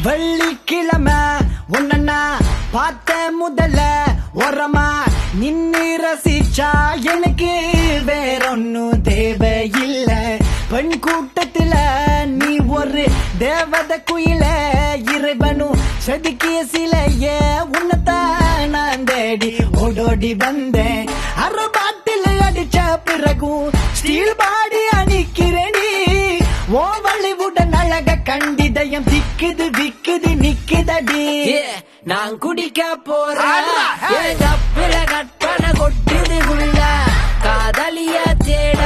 வெள்ளிக்கிழமை உன்னா பார்த்த முதல்ல ஓரமா நின்னு ரசிச்சா எனக்கு வேறொன்னும் தேவையில்ல. பெண் கூட்டத்துல நீ ஒரு தேவத குயில, இறைவனும் செதுக்கிய சிலைய உன்னதான் நான் தேடி ஓடோடி வந்தேன். அரை பாட்டில் அடிச்ச பிறகும் ஸ்டீல் பாடி அணிக்கிறேனி. ஓ வழிவுடன் அழக கண்டிதயம் திக்குது விக்குது நிக்குதடி. நான் குடிக்க போறேன் கற்பனை கொட்டுது உள்ள காதலிய தேட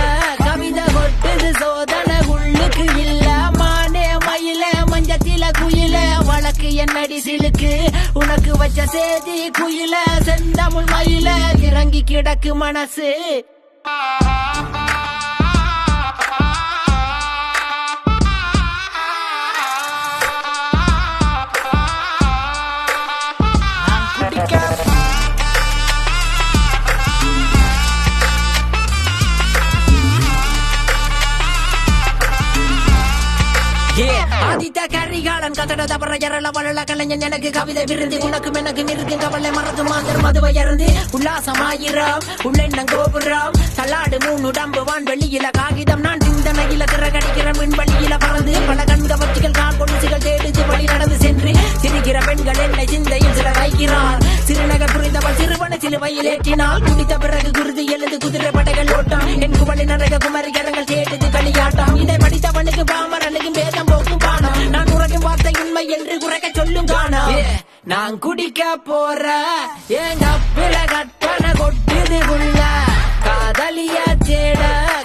கவிதை கொட்டுது சோதனை உள்ளுக்கு இல்ல. மானே மயில மஞ்சத்தில குயில வழக்கு என்னடி சிலுக்கு உனக்கு வச்ச சேதி குயில செந்தமிழ் மயில இறங்கி கிடக்கு மனசு. ஆதித்த கரிகாலன் கத்தட தவற எரள வளல கலைஞன் எனக்கு கவிதை விருந்தி உனக்கும் எனக்கு இருக்கும் கவலை மறந்து மாந்தர் மதுவை இறந்து உல்லாசமாயிரம் உள்ளெண்ணம் கோபுரம் தள்ளாடு மூணு உடம்பு வான்வெளியில காகிதம் நான் சிந்தனையில திறகடிக்கிற விண்வெளியில பறந்து பல கண்கவர்ச்சிகள் கால் கொலுசுகள் தேடுச்சு வழி நடந்து சென்று சிரிக்கிற பெண்கள் என்னை சிந்தையில் சில வைக்கிறார். சிறுநகர் புரிந்தவள் சிறுவனை சிலுவையில் ஏற்றினால் குடித்த பிறகு குருதி எழுது குதிரை படைகள் ஓட்டம் என் குவளி நரக குமரி கரங்கள் தேடுது களியாட்டம். இதை படித்தவனுக்கு பாமரனுக்கும் பேதம் போக்கும் பானம் நான் உறக்கும் வார்த்தை உண்மை என்று குறைக்க சொல்லும் காணம். நான் குடிக்க போற எங்க பிற கற்பனை கொட்டுது உள்ள காதலிய தேட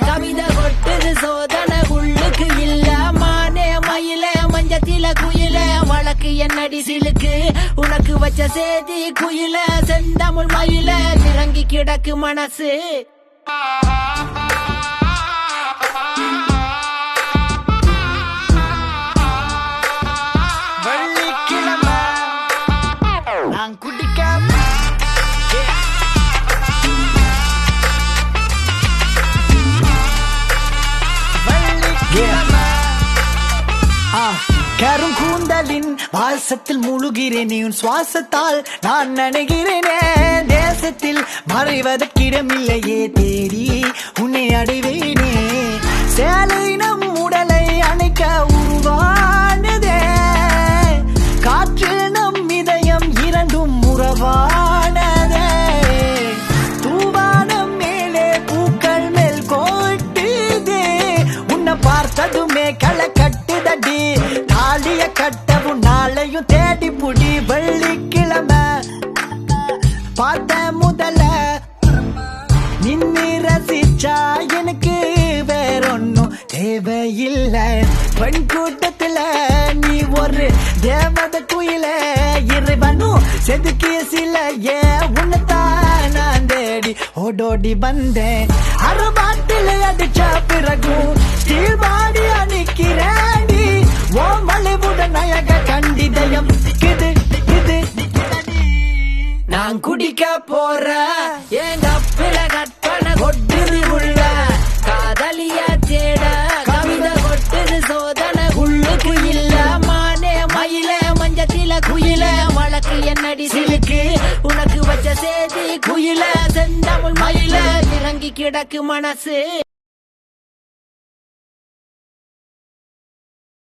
கவிதை கொட்டுது சோதனை உள்ளுக்கு இல்ல. மானே மயில மஞ்சத்தில குயில வழக்கு என்னடி சிலுக்கு உனக்கு வச்ச சேதி குயில செந்தமிழ் மயில இறங்கி கிடக்கு மனசு. வெள்ளிக்கிழமை நான் குடிக்க கருங்கூந்தலின் வாசத்தில் முழுகிறேனே உன் சுவாசத்தால் நான் நினைகிறேனே. தேசத்தில் மறைவதற்கிடமில்லையே தேடி உன்னை அடைவேனே. சேலை நம் உடலை அணைக்க உருவானதே, காற்றில் நம் இதயம் இரண்டும் உறவானதே. தூவானம் மேலே பூக்கள் மேல் கோட்டுதே, உன்னை பார்த்ததுமே களை கட்டுதடி. தாலிய கட்டவும் நாளையும் தேடி புடி. வெள்ளிக்கிழமை பார்த்த முதல்ல நின்னு ரசிச்சா எனக்கு வேறொன்னும் தேவையில்லை. பெண் கூட்டத்துல நீ ஒரு தேவத குயில, இறைவனும் செதுக்கிய சிலைய உன்னதான் நான் தேடி ஓடோடி வந்தேன். அரை பாட்டில் அடிச்ச பிறகும் ஸ்டீல் பாடி அணிக்கிறேன். ஓ மலைவுடன் அழக கண்டிதயம் இது இது. நான் குடிக்க போற எங்க பிற கற்பனை கொட்டுது உள்ள காதலிய தேட கவிதை கொட்டுது சோதனை உள்ளுக்கு இல்ல. மானே மயில மஞ்சத்தில குயில வழக்கு என்னடி சிலுக்கு உனக்கு வச்ச சேதி குயில செந்தமிழ் மயில இறங்கி கிடக்கு மனசு.